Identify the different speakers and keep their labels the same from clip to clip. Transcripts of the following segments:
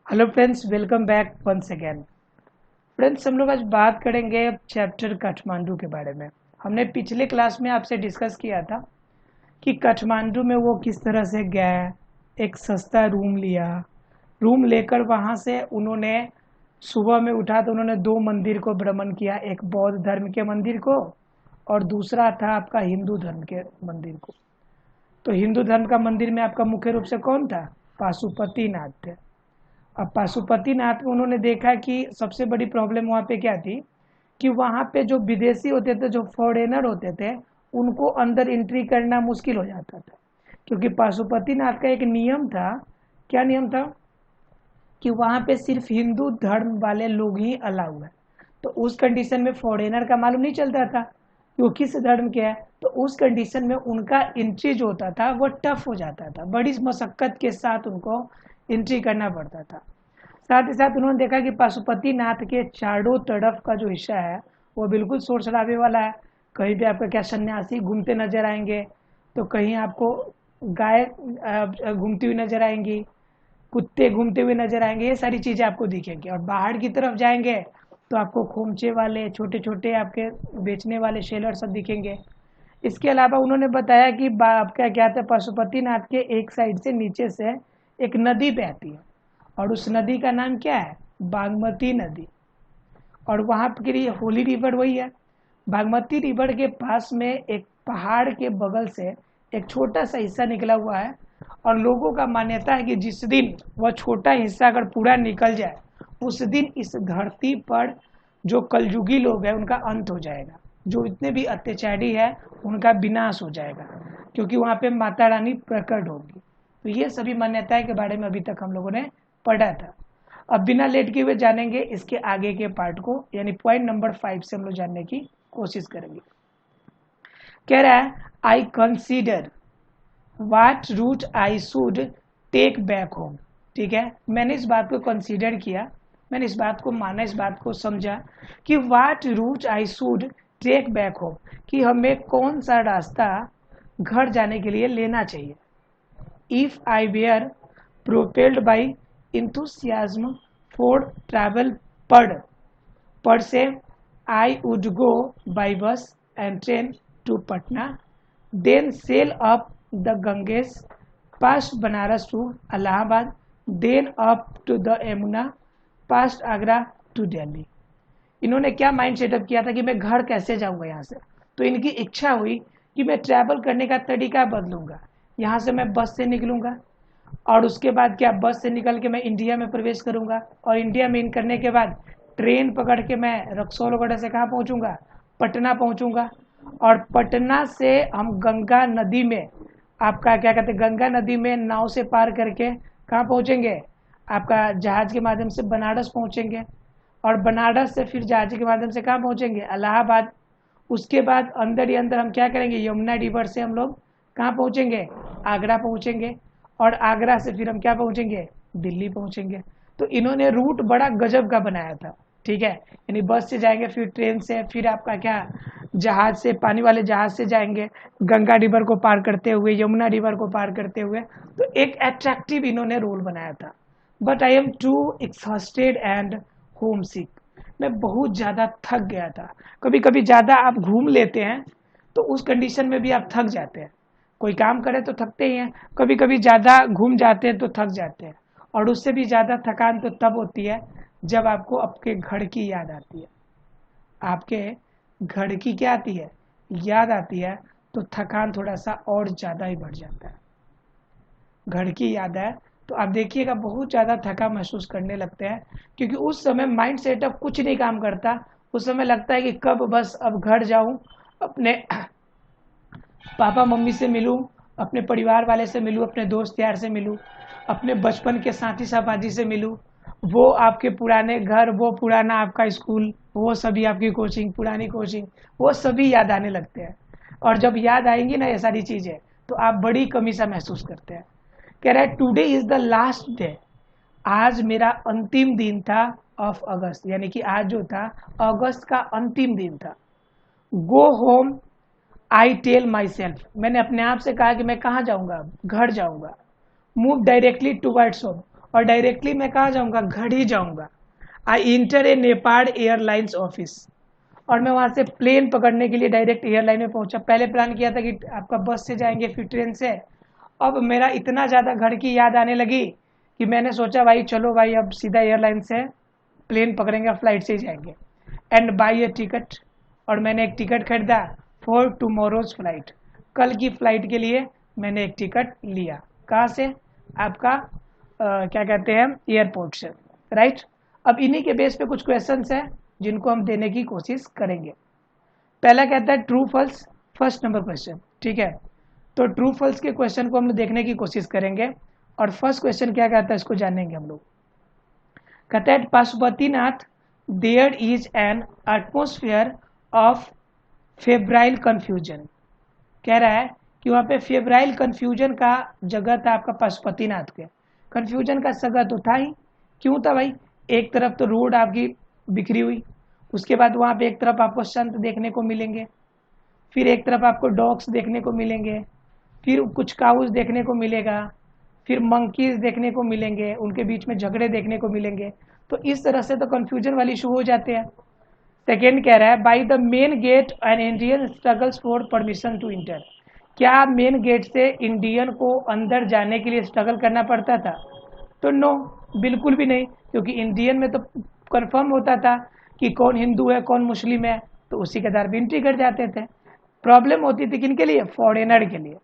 Speaker 1: Hello friends, welcome back once again. Friends, हम लोग आज बात करेंगे चैप्टर काठमांडू के बारे में। हमने पिछले क्लास में आपसे डिस्कस किया था कि काठमांडू में वो किस तरह से गए, एक सस्ता रूम लिया। रूम लेकर वहाँ से उन्होंने सुबह में उठा तो उन्होंने दो मंदिर को भ्रमण किया, एक बौद्ध धर्म के मंदिर को और दूसरा था आपका हिंदू धर्म के मंदिर को। तो हिंदू धर्म का मंदिर में आपका मुख्य रूप से कौन था? पाशुपतिनाथ थे। अब पाशुपतिनाथ में उन्होंने देखा कि सबसे बड़ी प्रॉब्लम वहाँ पे क्या थी कि वहाँ पे जो विदेशी होते थे, जो फॉरेनर होते थे, उनको अंदर एंट्री करना मुश्किल हो जाता था। क्योंकि पाशुपतिनाथ का एक नियम था। क्या नियम था? कि वहाँ पे सिर्फ हिंदू धर्म वाले लोग ही अलाउ है। तो उस कंडीशन में फॉरेनर का मालूम नहीं चलता था कि वो किस धर्म के है। तो उस कंडीशन में उनका एंट्री जो होता था वो टफ हो जाता था, बड़ी मशक्कत के साथ उनको एंट्री करना पड़ता था। साथ ही साथ उन्होंने देखा कि पशुपतिनाथ के चारों तरफ का जो हिस्सा है वो बिल्कुल शोर शराबे वाला है। कहीं भी आपका क्या सन्यासी घूमते नजर आएंगे, तो कहीं आपको गाय घूमती हुई नजर आएंगी, कुत्ते घूमते हुए नजर आएंगे, ये सारी चीजें आपको दिखेंगी। और बाहर की तरफ जाएंगे तो आपको खोमचे वाले छोटे छोटे आपके बेचने वाले शेलर सब दिखेंगे। इसके अलावा उन्होंने बताया कि आपका क्या था, पशुपतिनाथ के एक साइड से नीचे से एक नदी बहती है और उस नदी का नाम क्या है? बागमती नदी। और वहां के लिए होली रिवर वही है। बागमती रिवर के पास में एक पहाड़ के बगल से एक छोटा सा हिस्सा निकला हुआ है। और लोगों का मान्यता है कि जिस दिन वह छोटा हिस्सा अगर पूरा निकल जाए, उस दिन इस धरती पर जो कलयुगी लोग हैं उनका अंत हो जाएगा। जो इतने भी अत्याचारी है उनका विनाश हो जाएगा, क्योंकि वहां पे माता रानी प्रकट होगी। तो ये सभी मान्यताएं के बारे में अभी तक हम लोगों ने पढ़ा था। अब बिना लेट के हुए जानेंगे इसके आगे के पार्ट को, यानी पॉइंट नंबर 5 से हम लोग जानने की कोशिश करेंगे। कह रहा है, I consider what route I should take back home. ठीक है, मैंने इस बात को कंसीडर किया, मैंने इस बात को माना, इस बात को समझा कि what route I should take back home, कि हमें कौन सा रास्ता घर जाने के लिए लेना चाहिए। If I were propelled by enthusiasm for travel per se, I would go by bus and train to Patna, then sail up the Ganges, past Banaras to Allahabad, then up to the Yamuna, past Agra to Delhi। इन्होंने क्या mind setup किया था कि मैं घर कैसे जाऊंगा यहाँ से। तो इनकी इच्छा हुई कि मैं ट्रैवल करने का तरीका बदलूंगा। यहाँ से मैं बस से निकलूंगा और उसके बाद क्या, बस से निकल के मैं इंडिया में प्रवेश करूंगा और इंडिया में इन करने के बाद ट्रेन पकड़ के मैं रक्सौल वगैरह से कहाँ पहुंचूंगा? पटना पहुंचूंगा। और पटना से हम गंगा नदी में, आपका क्या कहते हैं, गंगा नदी में नाव से पार करके कहाँ पहुंचेंगे? आपका जहाज के माध्यम से बनारस पहुंचेंगे और बनारस से फिर जहाज के माध्यम से कहाँ पहुंचेंगे? इलाहाबाद। उसके बाद अंदर ही अंदर हम क्या करेंगे, यमुना रिवर से हम लोग कहाँ पहुंचेंगे? आगरा पहुंचेंगे। और आगरा से फिर हम क्या पहुंचेंगे? दिल्ली पहुंचेंगे। तो इन्होंने रूट बड़ा गजब का बनाया था। ठीक है, यानी बस से जाएंगे, फिर ट्रेन से, फिर आपका क्या, जहाज से, पानी वाले जहाज से जाएंगे, गंगा रिवर को पार करते हुए, यमुना रिवर को पार करते हुए। तो एक अट्रैक्टिव इन्होंने रोल बनाया था। But I am too exhausted and homesick. मैं बहुत ज़्यादा थक गया था। कभी कभी ज़्यादा आप घूम लेते हैं तो उस कंडीशन में भी आप थक जाते हैं। कोई काम करे तो थकते ही हैं, कभी कभी ज़्यादा घूम जाते हैं तो थक जाते हैं। और उससे भी ज़्यादा थकान तो तब होती है जब आपको आपके घर की याद आती है। आपके घर की क्या आती है? याद आती है। तो थकान थोड़ा सा और ज़्यादा ही बढ़ जाता है। घर की याद है तो आप देखिएगा बहुत ज़्यादा थका महसूस करने लगते हैं, क्योंकि उस समय माइंड सेटअप कुछ नहीं काम करता। उस समय लगता है कि कब बस अब घर जाऊं, अपने पापा मम्मी से मिलूं, अपने परिवार वाले से मिलूं, अपने दोस्त यार से मिलूं, अपने बचपन के साथी साथी से मिलूं। वो आपके पुराने घर, वो पुराना आपका स्कूल, वो सभी आपकी कोचिंग, पुरानी कोचिंग, वो सभी याद आने लगते हैं। और जब याद आएंगी ना ये सारी चीज़ें, तो आप बड़ी कमी सा महसूस करते हैं। कह रहा है, today is the last day, आज मेरा अंतिम दिन था ऑफ अगस्त, यानी कि आज जो था अगस्त का अंतिम दिन था। Go home I tell myself, मैंने अपने आप से कहा कि मैं कहाँ जाऊंगा? घर जाऊंगा। मूव डायरेक्टली टूवर्ड्स होम, और डायरेक्टली मैं कहाँ जाऊँगा, गढ़ी जाऊँगा। आई इंटर ए नेपाल एयरलाइंस ऑफिस, और मैं वहाँ से प्लेन पकड़ने के लिए डायरेक्ट एयरलाइन में पहुँचा। पहले प्लान किया था कि आपका बस से जाएंगे फिर ट्रेन से। अब मेरा इतना ज़्यादा घर की याद आने लगी कि मैंने सोचा भाई चलो भाई अब सीधा एयरलाइन से प्लेन पकड़ेंगे, फ्लाइट से ही जाएंगे। एंड बाई ए टिकट, और मैंने एक टिकट खरीदा फॉर टुमारोज फ्लाइट, कल की फ्लाइट के लिए मैंने एक टिकट लिया। कहाँ से, आपका क्या कहते हैं, एयरपोर्ट से, राइट। अब इन्हीं के बेस पे कुछ क्वेश्चंस हैं जिनको हम देने की कोशिश करेंगे। पहला कहता है true false, first number question, ठीक है। तो ट्रू फॉल्स के क्वेश्चन को हम लोग देखने की कोशिश करेंगे, और फर्स्ट क्वेश्चन क्या कहता है इसको जानेंगे हम लोग। कहता है Pashupatinath there is an atmosphere of febrile confusion. कह रहा है कि वहाँ पे फेब्राइल कन्फ्यूजन का जगह था आपका पशुपतिनाथ के। कन्फ्यूजन का जगह तो था ही, क्यों था भाई, एक तरफ तो रोड आपकी बिखरी हुई, उसके बाद वहाँ पे एक तरफ आपको संत देखने को मिलेंगे, फिर एक तरफ आपको डॉग्स देखने को मिलेंगे, फिर कुछ काउस देखने को मिलेगा, फिर मंकीज देखने को मिलेंगे, उनके बीच में झगड़े देखने को मिलेंगे। तो इस तरह से तो कन्फ्यूजन वाली इशू हो जाते हैं। सेकेंड कह रहा है by the main gate an Indian struggles for permission to enter. क्या मेन गेट से इंडियन को अंदर जाने के लिए स्ट्रगल करना पड़ता था? तो नो, बिल्कुल भी नहीं, क्योंकि इंडियन में तो कंफर्म होता था कि कौन हिंदू है कौन मुस्लिम है, तो उसी के आधार पर एंट्री कर जाते थे। प्रॉब्लम होती थी किन के लिए, फॉरेनर के लिए।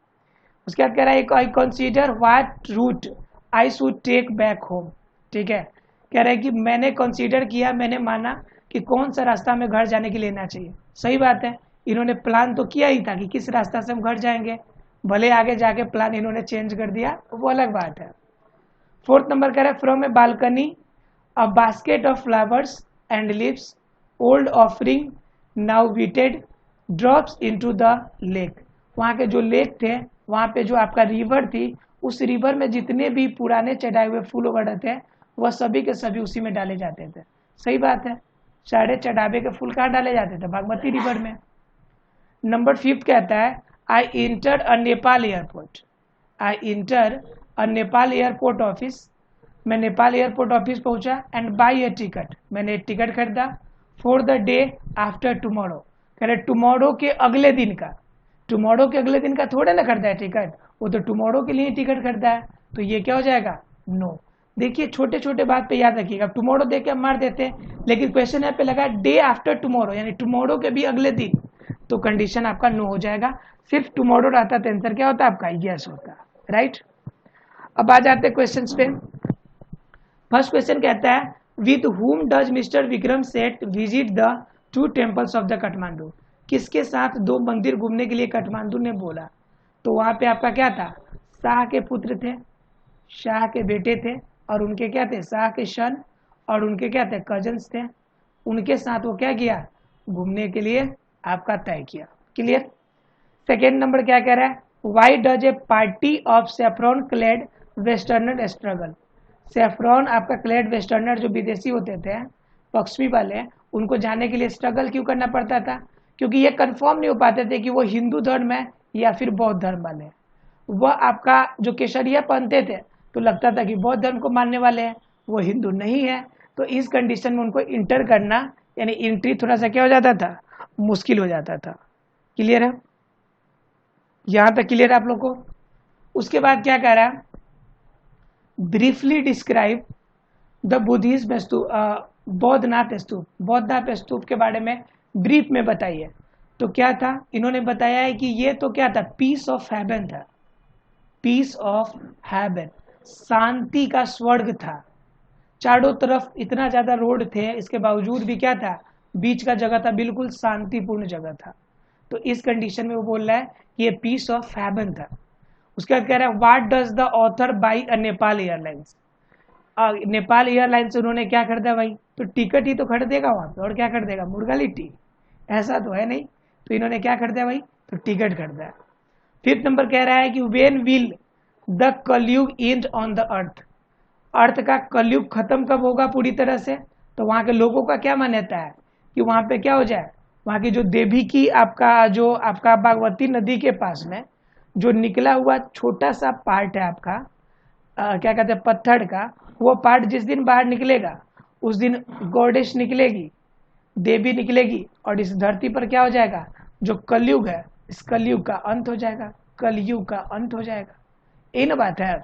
Speaker 1: उसके बाद कह रहा है I consider what route I should take back home, ठीक है। कह रहा है कि मैंने कंसीडर किया, मैंने माना कि कौन सा रास्ता हमें घर जाने के लिए लेना चाहिए। सही बात है, इन्होंने प्लान तो किया ही था कि किस रास्ता से हम घर जाएंगे, भले आगे जाके प्लान इन्होंने चेंज कर दिया, वो अलग बात है। फोर्थ नंबर कह रहा है from a balcony a basket of flowers and leaves old offering now wilted drops into the lake. वहाँ के जो लेक थे, वहाँ पे जो आपका रिवर थी, उस रिवर में जितने भी पुराने चढ़ाए हुए फूल वगैरह थे वह सभी के सभी उसी में डाले जाते थे। सही बात है, सारे चढ़ावे के फूल कहाँ डाले जाते थे, बागमती रिवर में। नंबर फिफ्थ कहता है आई इंटर अ नेपाल एयरपोर्ट, आई इंटर अ नेपाल एयरपोर्ट ऑफिस, मैं नेपाल एयरपोर्ट ऑफिस पहुंचा एंड बाई ए टिकट, मैंने एक टिकट खरीदा for the day after tomorrow. कह रहे टुमारो के अगले दिन का, टुमारो के अगले दिन का थोड़े ना खरीदा है टिकट, वो तो टुमारो के लिए टिकट खरीदा है, तो ये क्या हो जाएगा, नो। देखिए छोटे छोटे बात पे याद रखिएगा, टुमारो देख के हम मार देते हैं, लेकिन क्वेश्चन यहाँ पे लगा डे आफ्टर टुमारो, यानी टुमारो के भी अगले दिन, तो कंडीशन आपका नो हो जाएगा। सिर्फ टुमारो रहता तो आंसर क्या होता आपका, यस होता, राइट। अब आ जाते हैं क्वेश्चन पे। फर्स्ट क्वेश्चन कहता है with whom does mister Vikram Seth visit the 2 temples of the Kathmandu. किसके साथ 2 मंदिर घूमने के लिए काठमांडू ने बोला? तो वहां पे आपका क्या था, शाह के पुत्र थे, शाह के बेटे थे, और उनके क्या थे, शाह के सन, और उनके क्या थे, कजन्स थे। उनके साथ वो क्या किया, घूमने के लिए आपका तय किया। क्लियर। सेकेंड नंबर क्या कह रहा है, why does a party of saffron clad westerner struggle. Saffron आपका क्लेड वेस्टर्नर जो विदेशी होते थे पश्चिमी वाले, उनको जाने के लिए स्ट्रगल क्यों करना पड़ता था? क्योंकि ये कंफर्म नहीं हो पाते थे कि वो हिंदू धर्म है या फिर बौद्ध धर्म वाले। वह आपका जो केसरिया पहनते थे तो लगता था कि बौद्ध धर्म को मानने वाले हैं, वो हिंदू नहीं है, तो इस कंडीशन में उनको इंटर करना यानी एंट्री थोड़ा सा क्या हो जाता था, मुश्किल हो जाता था। क्लियर है, यहां तक क्लियर आप लोग को। उसके बाद क्या कह रहा है, ब्रीफली डिस्क्राइब द बुद्धिज्म स्तूप, बौद्धनाथ स्तूप, बौद्धनाथ स्तूप के बारे में ब्रीफ में बताइए। तो क्या था, इन्होंने बताया है कि ये तो क्या था, पीस ऑफ हेवन था, पीस ऑफ हेवन, शांति का स्वर्ग था। चारों तरफ इतना ज्यादा रोड थे, इसके बावजूद भी क्या था, बीच का जगह था, बिल्कुल शांतिपूर्ण जगह था। तो इस कंडीशन में वो बोल रहा है कि ये पीस ऑफ हेवन था। उसके बाद कह रहा है what does the author by a Nepal airlines. Nepal airlines उन्होंने क्या खरीदा भाई, तो टिकट ही तो खरीदेगा वहां पे, और क्या खरीदेगा, मुर्गा लिट्टी, ऐसा तो है नहीं। तो इन्होंने क्या खरीदा भाई, तो टिकट खरीदा। फिफ्थ नंबर कह रहा है कि व्हेन विल द कलयुग एंड ऑन द अर्थ। अर्थ का कलयुग खत्म कब होगा पूरी तरह से? तो वहां के लोगों का क्या मान्यता है कि वहां पे क्या हो जाए, वहां की जो देवी की आपका बागमती नदी के पास में जो निकला हुआ छोटा सा पार्ट है आपका क्या कहते हैं, पत्थर का, वो पार्ट जिस दिन बाहर निकलेगा उस दिन गॉडेस निकलेगी, देवी निकलेगी, और इस धरती पर क्या हो जाएगा, जो कलयुग है इस कलयुग का अंत हो जाएगा, कलयुग का अंत हो जाएगा। इन बात है,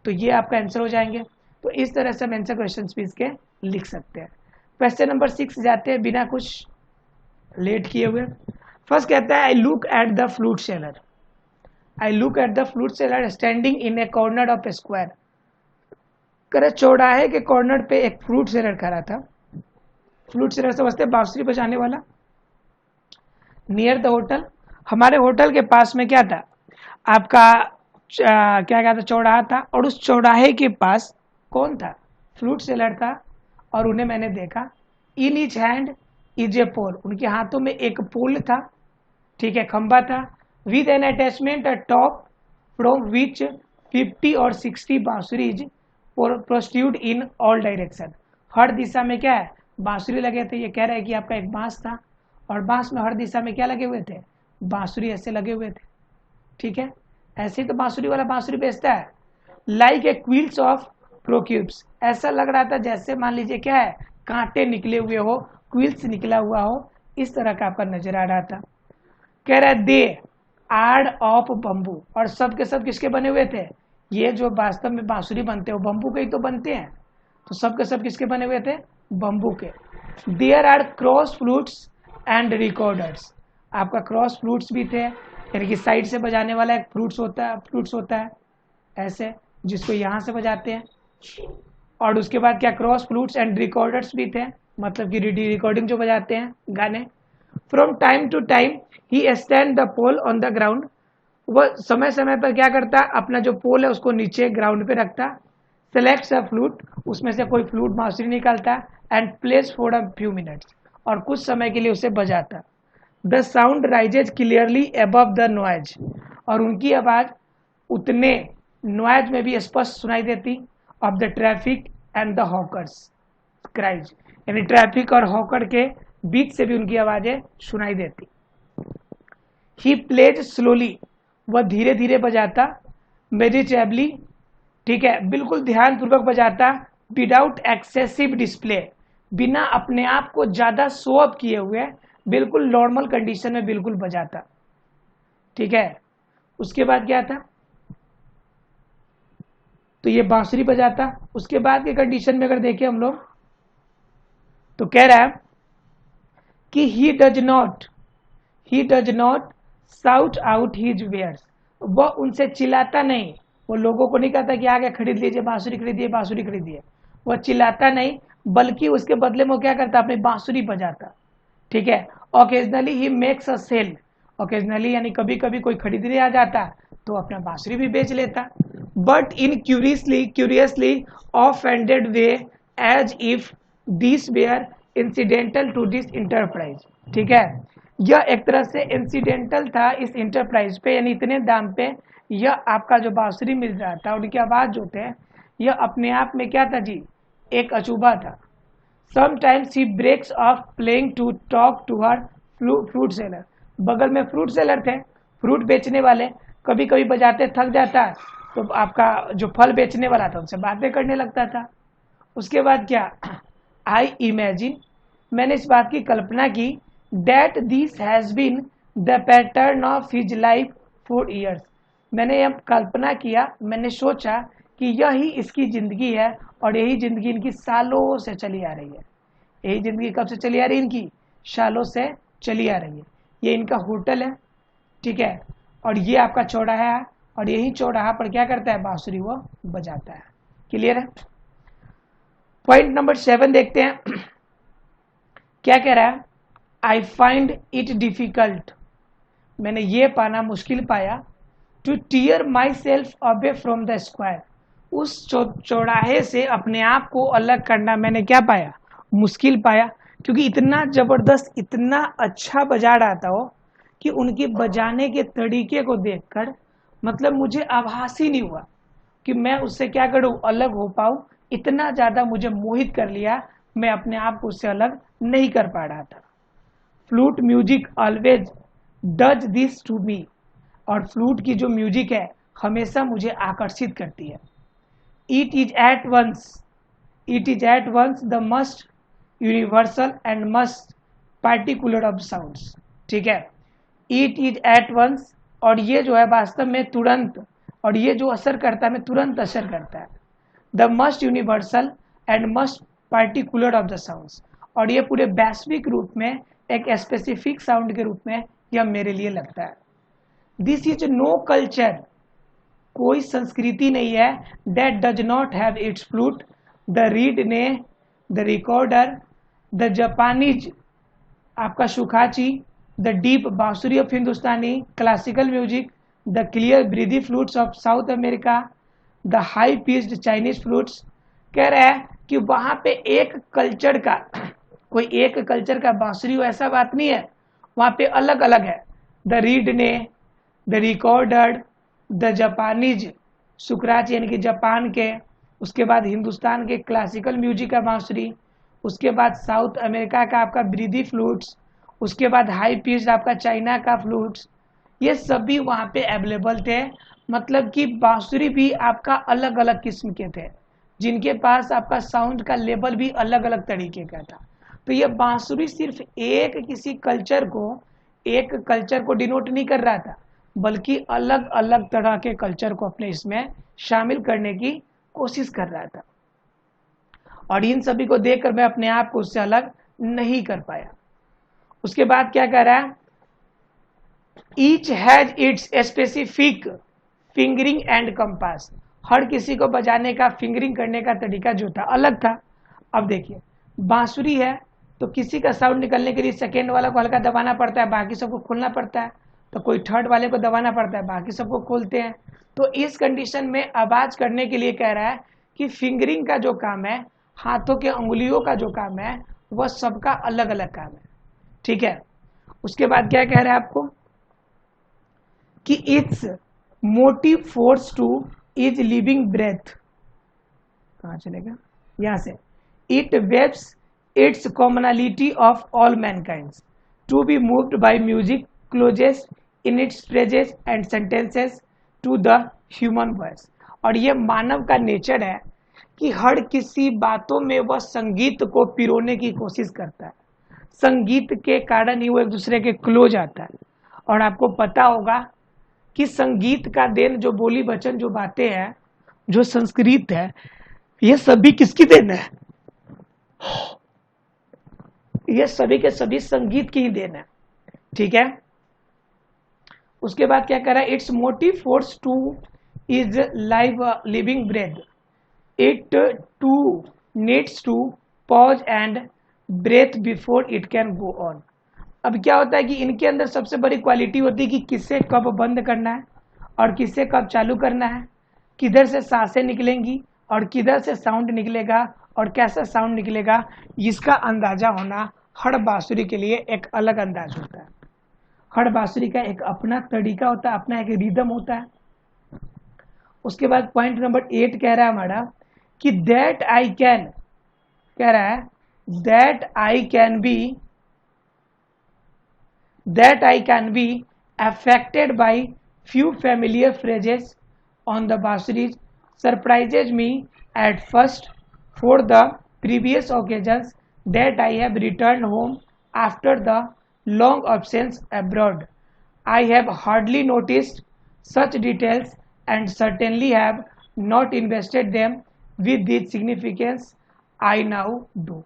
Speaker 1: तो ये आपका आंसर हो जाएंगे। तो इस तरह से हम आंसर क्वेश्चन भी इसके लिख सकते हैं। क्वेश्चन नंबर 6 जाते हैं बिना कुछ लेट किए हुए। फर्स्ट कहता है I look at the flute seller, I look at the flute seller standing in A corner of A square. करे चौराहे के कॉर्नर पे एक फ्रूट सेलर खड़ा था। फ्लूट सेलर समझते हैं बांसुरी बजाने वाला। नियर द होटल, हमारे होटल के पास में क्या था, आपका क्या कहता चौराहा था, और उस चौराहे के पास कौन था, फ्लूट सेलर था। और उन्हें मैंने देखा, in each hand is a pole, उनके हाथों में एक पोल था, ठीक है, खंबा था, with N attachment a top from which 50 और 60 बांसुरीज प्रोस्ट्यूड इन ऑल डायरेक्शन। हर दिशा में क्या है, बांसुरी लगे थे। ये कह रहा है कि आपका एक बांस था और बांस में हर दिशा में क्या लगे हुए थे, बांसुरी ऐसे लगे हुए थे, ठीक है। ऐसे ही तो बांसुरी वाला बांसुरी बेचता है। लाइक ए क्विल्स ऑफ प्रोक्यूब्स, ऐसा लग रहा था जैसे मान लीजिए क्या है, कांटे निकले हुए हो, क्विल्स निकला हुआ हो, इस तरह का आपका नजर आ रहा था। कह रहा है दे आर्ड ऑफ बम्बू, और सब के सब किसके बने हुए थे, ये जो वास्तव में बांसुरी बनते हो बम्बू के ही तो बनते हैं, तो सब के सब किसके बने हुए थे, बम्बू के। There are cross flutes and recorders, आपका क्रॉस फ्लूट्स भी थे, यानी कि साइड से बजाने वाला एक फ्लूट्स होता है ऐसे, जिसको यहाँ से बजाते हैं। और उसके बाद क्या, क्रॉस फ्लूट्स एंड रिकॉर्डर्स भी थे, मतलब कि रिकॉर्डिंग जो बजाते हैं गाने। From time to time he stand the pole on the ground, वह समय समय पर क्या करता, अपना जो पोल है उसको नीचे ग्राउंड पे रखता। सेलेक्ट्स अ फ्लूट, उसमें से कोई फ्लूट बांसुरी निकालता, and place for a few minutes, और कुछ समय के लिए उसे बजाता। The sound rises clearly above the noise, और उनकी आवाज उतने नॉइज में भी स्पष्ट सुनाई देती, of the traffic and the hawkers cries, यानी ट्रैफिक और हॉकर के बीच से भी उनकी आवाजें सुनाई देती। ही प्लेज स्लोली, वह धीरे धीरे बजाता, मेडिटेबली, ठीक है, बिल्कुल ध्यान पूर्वक बजाता, विदाउट एक्सेसिव डिस्प्ले, बिना अपने आप को ज्यादा शो अप किए हुए, बिल्कुल नॉर्मल कंडीशन में बिल्कुल बजाता, ठीक है। उसके बाद क्या था, तो ये बांसुरी बजाता। उसके बाद के कंडीशन में अगर देखें हम लोग, तो कह रहा है कि he does not shout out his wares, वह उनसे चिल्लाता नहीं, वो लोगों को नहीं कहता कि आगे खरीद लीजिए बांसुरी खरीदिए बांसुरी खरीदिए, वह चिल्लाता नहीं, बल्कि उसके बदले में क्या करता, अपनी बांसुरी बजाता, ठीक है। Occasionally he makes a sale, occasionally यानी कभी कभी कोई खरीदने आ जाता तो अपना बांसुरी भी बेच लेता। But in curiously offended way, as if this were incidental to this enterprise, ठीक है। यह एक तरह से इंसिडेंटल था इस इंटरप्राइज पे, यानी इतने दाम पे यह आपका जो बांसुरी मिल रहा था, उनकी आवाज जो थे, यह अपने आप में क्या था जी, एक अचूबा था। Sometimes he breaks off playing to talk to her fruit seller, बगल में फ्रूट सेलर थे, फ्रूट बेचने वाले, कभी कभी बजाते थक जाता तो आपका जो फल बेचने वाला था उनसे बातें करने लगता था। उसके बाद क्या, आई इमेजिन, मैंने इस बात की कल्पना की, that this has been the pattern of his life for years, मैंने यह कल्पना किया, मैंने सोचा कि यही इसकी जिंदगी है, और यही जिंदगी इनकी सालों से चली आ रही है। यही जिंदगी कब से चली आ रही है इनकी, सालों से चली आ रही है। ये इनका होटल है, ठीक है, और ये आपका चौराहा है, और यही चौराहा पर क्या करता है, बांसुरी वो बजाता है। क्लियर है। पॉइंट नंबर 7 देखते हैं, क्या कह रहा है, आई फाइंड इट डिफिकल्ट, मैंने ये पाना मुश्किल पाया, to tear myself away from the square, उस चौराहे से अपने आप को अलग करना मैंने क्या पाया, मुश्किल पाया, क्योंकि इतना जबरदस्त, इतना अच्छा बजा रहा था वो, कि उनके बजाने के तरीके को देखकर मतलब मुझे आभास ही नहीं हुआ कि मैं उससे क्या करूं, अलग हो पाऊं। इतना ज्यादा मुझे मोहित कर लिया, मैं अपने आप को उससे अलग नहीं कर पा रहा था। Flute music always does this to me, और फ्लूट की जो म्यूजिक है हमेशा मुझे आकर्षित करती है। It is at once it is at once the must universal and must particular of sounds. ठीक है, इट इज एट वंस, और ये जो है वास्तव में तुरंत, और ये जो असर करता है में तुरंत असर करता है। The must universal and must particular of the sounds, और ये पूरे वैश्विक रूप में एक स्पेसिफिक साउंड के रूप में यह मेरे लिए लगता है। दिस इज नो कल्चर, कोई संस्कृति नहीं है, that does not have its flute, the reed ney, the recorder, the Japanese आपका shakuhachi, the deep bansuri of Hindustani classical music, the clear breathy flutes of South America, the high pitched Chinese flutes. कह रहा है कि वहां पे एक culture का, कोई एक कल्चर का बांसुरी हो ऐसा बात नहीं है, वहां पे अलग अलग है। The reed ney, the recorder, the Japanese शुक्राच यानी कि जापान के, उसके बाद हिंदुस्तान के क्लासिकल म्यूजिक का बांसुरी, उसके बाद साउथ अमेरिका का आपका ब्रीदी फ्लूट्स, उसके बाद हाई पिच्ड आपका चाइना का फ्लूट्स, ये सभी वहाँ पे अवेलेबल थे। मतलब कि बांसुरी भी आपका अलग अलग किस्म के थे, जिनके पास आपका साउंड का लेवल भी अलग अलग तरीके का था। तो ये बांसुरी सिर्फ एक किसी कल्चर को डिनोट नहीं कर रहा था, बल्कि अलग अलग तरह के कल्चर को अपने इसमें शामिल करने की कोशिश कर रहा था। और इन सभी को देखकर मैं अपने आप को उससे अलग नहीं कर पाया। उसके बाद क्या कह रहा है, each has its specific fingering and compass, हर किसी को बजाने का फिंगरिंग करने का तरीका जो था अलग था। अब देखिए बांसुरी है तो किसी का साउंड निकलने के लिए सेकेंड वाला को हल्का दबाना पड़ता है, बाकी सबको खोलना पड़ता है, तो कोई थर्ड वाले को दबाना पड़ता है, बाकी सबको खोलते हैं। तो इस कंडीशन में आवाज करने के लिए कह रहा है कि फिंगरिंग का जो काम है, हाथों के अंगुलियों का जो काम है, वह सबका अलग अलग काम है। ठीक है, उसके बाद क्या कह रहा है आपको कि its motive force too is living breath, कहाँ चलेगा, यहां से, it weaves its commonality of all mankind to be moved by music closes in its phrases and sentences to the human voice. और ये मानव का नेचर है कि हर किसी बातों में वह संगीत को पिरोने की कोशिश करता है, संगीत के कारण ही वो एक दूसरे के क्लोज आता है। और आपको पता होगा कि संगीत का देन, जो बोली वचन, जो बातें हैं, जो संस्कृत है, ये सभी किसकी देन है, ये सभी के सभी संगीत की ही देन है। ठीक है, उसके बाद क्या कह रहा है, its motive force too is live living breath, it too needs to pause and breathe before it can go on. अब क्या होता है कि इनके अंदर सबसे बड़ी क्वालिटी होती है कि किसे कब बंद करना है और किसे कब चालू करना है, किधर से सांसें निकलेंगी और किधर से साउंड निकलेगा और कैसा साउंड निकलेगा, इसका अंदाजा होना हर बांसुरी के लिए एक अलग अंदाज होता है। हर बांसुरी का एक अपना तरीका होता है, अपना एक रिदम होता है। उसके बाद पॉइंट नंबर 8 कह रहा है हमारा कि दैट आई कैन, कह रहा है that I can be affected by few familiar phrases on the bansuris surprises me at first. For the previous occasions that I have returned home after the long absence abroad, I have hardly noticed such details and certainly have not invested them with the significance I now do.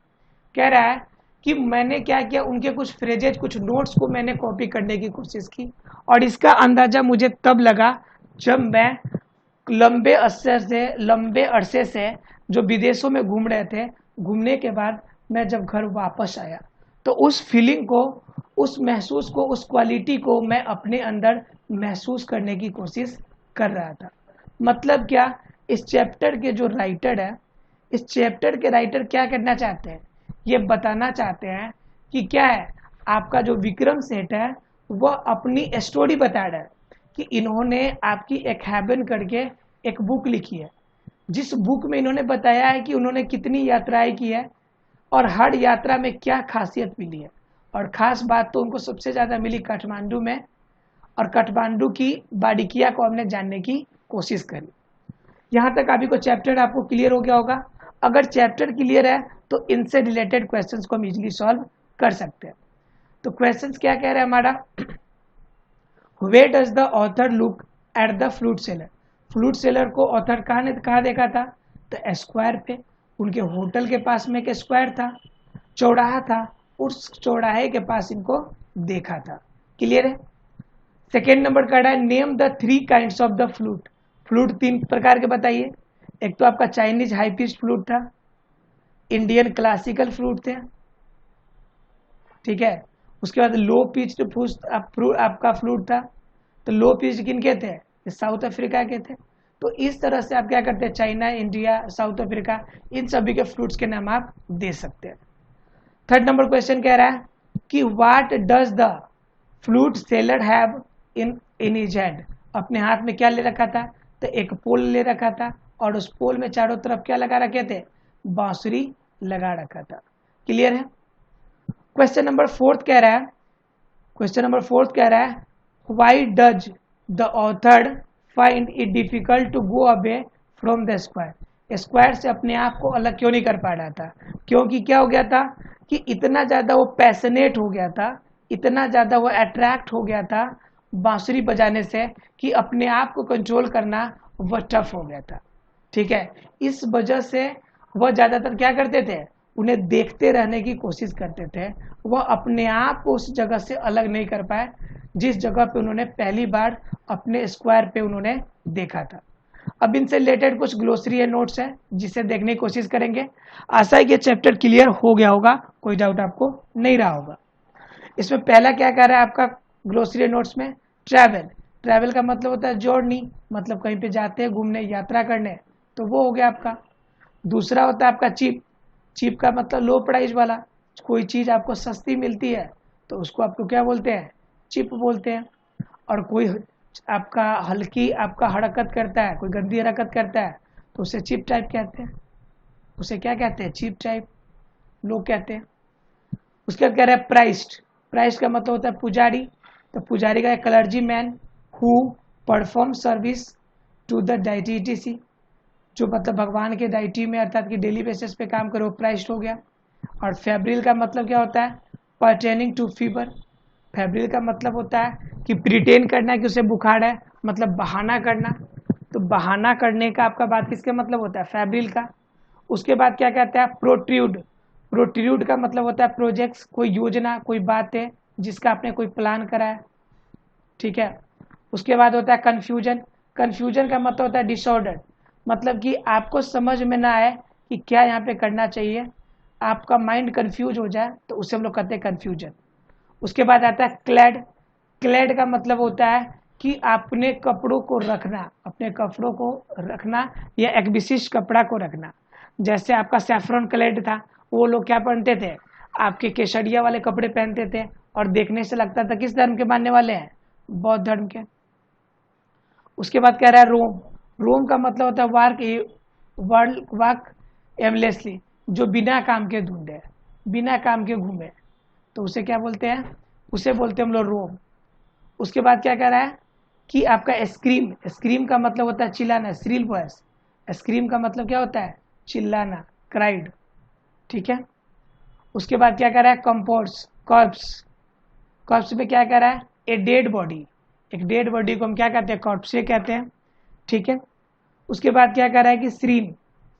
Speaker 1: कह रहा है कि मैंने क्या किया, उनके कुछ phrases, कुछ नोट्स को मैंने कॉपी करने की कोशिश की, और इसका अंदाजा मुझे तब लगा जब मैं लंबे अरसे से जो विदेशों में घूम रहे थे, घूमने के बाद मैं जब घर वापस आया तो उस फीलिंग को, उस महसूस को, उस क्वालिटी को मैं अपने अंदर महसूस करने की कोशिश कर रहा था। मतलब क्या, इस चैप्टर के जो राइटर है, इस चैप्टर के राइटर क्या करना चाहते हैं, ये बताना चाहते हैं कि क्या है, आपका जो विक्रम सेठ है वह अपनी स्टोरी बता रहा है कि इन्होंने आपकी एक हैवन करके एक बुक लिखी है, जिस बुक में इन्होंने बताया है कि उन्होंने कितनी यात्राएं की है और हर यात्रा में क्या खासियत मिली है। और ख़ास बात तो उनको सबसे ज़्यादा मिली काठमांडू में, और काठमांडू की बारीकियाँ को हमने जानने की कोशिश करी। यहाँ तक अभी को चैप्टर आपको क्लियर हो गया होगा। अगर चैप्टर क्लियर है तो इनसे रिलेटेड क्वेश्चंस को हम इजीली सॉल्व कर सकते हैं। तो क्वेश्चंस क्या कह रहे हैं हमारा, Where does the author look at the flute seller? Flute seller को ऑथर कहाँ देखा था, तो स्क्वायर पे, उनके होटल के पास में एक स्क्वायर था, चौराहा था, उस चौराहे के पास इनको देखा था। क्लियर है। सेकेंड नंबर का है name the 3 kinds of the flute. Flute 3 प्रकार के बताइए। एक तो आपका चाइनीज हाई पिच फ्लूट था, इंडियन क्लासिकल फ्लूट थे, ठीक है। उसके बाद लो पिच आपका फ्लूट था। तो लो पिच किनके थे, साउथ अफ्रीका के थे। तो इस तरह से आप क्या करते हैं, चाइना, इंडिया, साउथ अफ्रीका, इन सभी के फ्लूट्स के नाम आप दे सकते हैं। थर्ड नंबर क्वेश्चन कह रहा है कि what does the flute seller have in his hand. अपने हाथ में क्या ले रखा था, तो एक पोल ले रखा था और उस पोल में चारों तरफ क्या लगा रखे थे, बांसुरी लगा रखा था। क्लियर है। क्वेश्चन नंबर फोर्थ कह रहा है why does the author find it difficult to go away from the square. Square से अपने आप को अलग क्यों नहीं कर पा रहा था, क्योंकि क्या हो गया था कि इतना ज़्यादा वो पैशनेट हो गया था, इतना ज़्यादा वो अट्रैक्ट हो गया था बांसुरी बजाने से कि अपने आप को कंट्रोल करना वह टफ हो गया था। ठीक है। इस वजह से वह ज़्यादातर क्या करते थे, उन्हें देखते रहने की कोशिश करते थे। वह अपने आप को उस जगह से अलग नहीं कर पाए जिस जगह पे उन्होंने पहली बार अपने स्क्वायर पे उन्होंने देखा था। अब इनसे रिलेटेड कुछ ग्लोसरी है, नोट्स है, जिसे देखने की कोशिश करेंगे। आशा है कि चैप्टर क्लियर हो गया होगा, कोई डाउट आपको नहीं रहा होगा। इसमें पहला क्या कह रहा है आपका ग्लोसरी नोट्स में, ट्रैवल। ट्रैवल का मतलब होता है जर्नी, मतलब कहीं पे जाते हैं घूमने, यात्रा करने, तो वो हो गया आपका। दूसरा होता है आपका चीप। चीप का मतलब लो प्राइस वाला, कोई चीज़ आपको सस्ती मिलती है तो उसको आपको क्या बोलते हैं, चिप बोलते हैं। और कोई आपका हल्की आपका हरकत करता है, कोई गंदी हरकत करता है तो उसे चिप टाइप कहते हैं। उसे क्या कहते हैं, चिप टाइप लोग कहते हैं। उसके बाद कह रहा है प्राइस्ड। प्राइस्ड का मतलब होता है पुजारी। तो पुजारी का clergyman who perform service to the deity, जो मतलब भगवान के डाइटी में अर्थात कि डेली बेसिस पे काम करे, वो प्राइस्ड हो गया। और फेब्रिल का मतलब क्या होता है, पर्टेनिंग टू फीवर। फेब्रिल का मतलब होता है कि प्रिटेन करना कि उसे बुखार है, मतलब बहाना करना। तो बहाना करने का आपका बात किसका मतलब होता है, फेब्रिल का। उसके बाद क्या कहते हैं, प्रोट्रूड। प्रोट्रूड का मतलब होता है प्रोजेक्ट्स, कोई योजना, कोई बात है जिसका आपने कोई प्लान करा है। ठीक है। उसके बाद होता है कन्फ्यूजन। कन्फ्यूजन का मतलब होता है डिसऑर्डर, मतलब कि आपको समझ में ना आए कि क्या यहाँ पे करना चाहिए, आपका माइंड कंफ्यूज हो जाए, तो उसे हम लोग कहते हैं कन्फ्यूजन। उसके बाद आता है क्लैड। क्लैड का मतलब होता है कि अपने कपड़ों को रखना, अपने कपड़ों को रखना या एक विशिष्ट कपड़ा को रखना। जैसे आपका सैफरन क्लैड था, वो लोग क्या पहनते थे, आपके केसरिया वाले कपड़े पहनते थे और देखने से लगता था किस धर्म के मानने वाले हैं, बौद्ध धर्म के। उसके बाद कह रहा है रोम। रोम का मतलब होता है वर्क एमलेसली, जो बिना काम के ढूंढे, बिना काम के घूमे, तो उसे क्या बोलते हैं, उसे बोलते हैं हम लोग रोम। उसके बाद क्या कह रहा है कि आपका स्क्रीम। स्क्रीम का मतलब होता है चिल्लाना, श्रील वॉइस। स्क्रीम का मतलब क्या होता है, चिल्लाना, क्राइड। ठीक है। उसके बाद क्या कह रहा है, कंपोर्ट्स, कॉर्प्स। कॉर्प्स में क्या कह रहा है, ए डेड बॉडी। एक डेड बॉडी को हम क्या कहते हैं, कॉर्प्स कहते हैं। ठीक है। उसके बाद क्या कह रहा है कि श्रीन।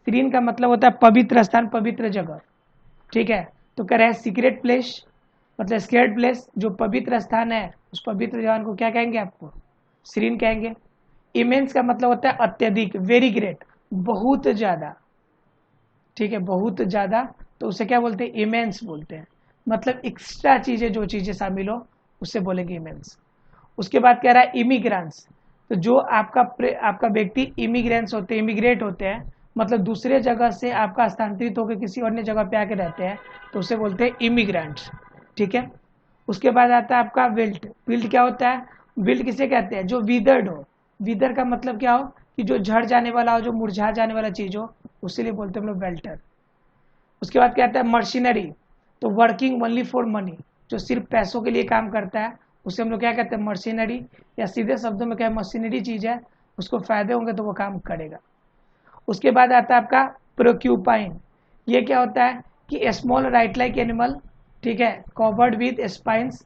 Speaker 1: श्रीन का मतलब होता है पवित्र स्थान, पवित्र जगह। ठीक है। तो कह रहा है सीक्रेट प्लेस, मतलब स्केर्ड प्लेस, जो पवित्र स्थान है उस पवित्र जगह को क्या कहेंगे, आपको श्रीन कहेंगे। इमेंस का मतलब होता है अत्यधिक, वेरी ग्रेट, बहुत ज़्यादा। ठीक है, बहुत ज़्यादा, तो उसे क्या बोलते हैं, इमेंस बोलते हैं। मतलब एक्स्ट्रा चीज़ें, जो चीज़ें शामिल हो उससे बोलेंगे इमेंस। उसके बाद कह रहा है इमिग्रेंट्स। तो जो आपका व्यक्ति इमिग्रेंट्स होते हैं, इमिग्रेट होते हैं, मतलब दूसरे जगह से आपका स्थानांतरित होकर किसी अन्य जगह पे आके रहते हैं, तो उसे बोलते हैं इमिग्रेंट्स। ठीक है। उसके बाद आता है आपका विल्ट। विल्ट क्या होता है, विल्ट किसे कहते हैं, जो विदर्ड हो। विदर का मतलब क्या हो, कि जो झड़ जाने वाला हो, जो मुरझा जाने वाला चीज हो, उसी लिए बोलते हैं हम लोग वेल्टर। उसके बाद क्या आता है मर्सिनरी। तो वर्किंग ओनली फॉर मनी, जो सिर्फ पैसों के लिए काम करता है, उसे हम लोग क्या कहते हैं, मर्सिनरी। या सीधे शब्दों में क्या, मशीनरी चीज है, उसको फायदे होंगे तो वो काम करेगा। उसके बाद आता है आपका प्रोक्यूपाइन, ये क्या होता है कि स्मॉल राइट लाइक एनिमल, ठीक है, covered with spines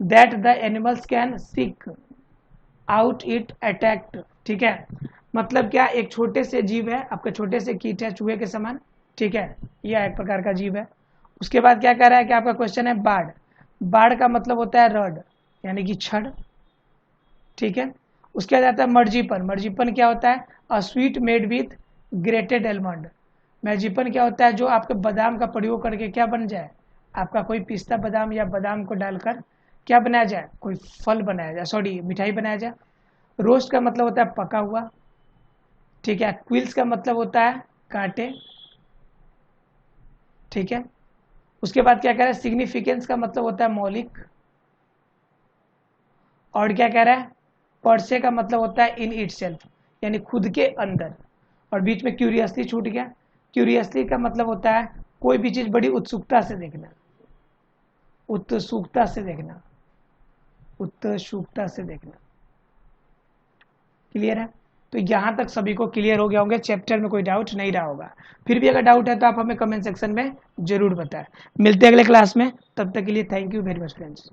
Speaker 1: that the animals can seek out it attacked, ठीक है, मतलब क्या, एक छोटे से जीव है, आपके छोटे से कीट है, चूहे के समान, ठीक है, यह एक प्रकार का जीव है। उसके बाद क्या कह रहा है कि आपका क्वेश्चन है बाढ़, बाढ़ का मतलब होता है रड यानी कि छड़, ठीक है। उसके बाद आता है मर्जीपन, मर्जीपन क्या होता है, a sweet made with grated almond, marzipan क्या होता है, जो आपके बादाम का प्रयोग करके क्या बन जाए, आपका कोई पिस्ता बादाम या बादाम को डालकर क्या बनाया जाए, कोई फल बनाया जाए, सॉरी मिठाई बनाया जाए। रोस्ट का मतलब होता है पका हुआ, ठीक है। क्विल्स का मतलब होता है कांटे, ठीक है। उसके बाद क्या कह रहा है, सिग्निफिकेंस का मतलब होता है मौलिक, और क्या कह रहा है, परसे का मतलब होता है इन इटसेल्फ यानी खुद के अंदर, और बीच में क्यूरियसली छूट गया, क्यूरियसली का मतलब होता है कोई भी चीज बड़ी उत्सुकता से देखना, उत्सुकता से देखना, उत्सुकता से देखना, क्लियर है। तो यहाँ तक सभी को क्लियर हो गया होंगे, चैप्टर में कोई डाउट नहीं रहा होगा। फिर भी अगर डाउट है तो आप हमें कमेंट सेक्शन में जरूर बताएं। मिलते हैं अगले क्लास में, तब तक के लिए thank you very much friends.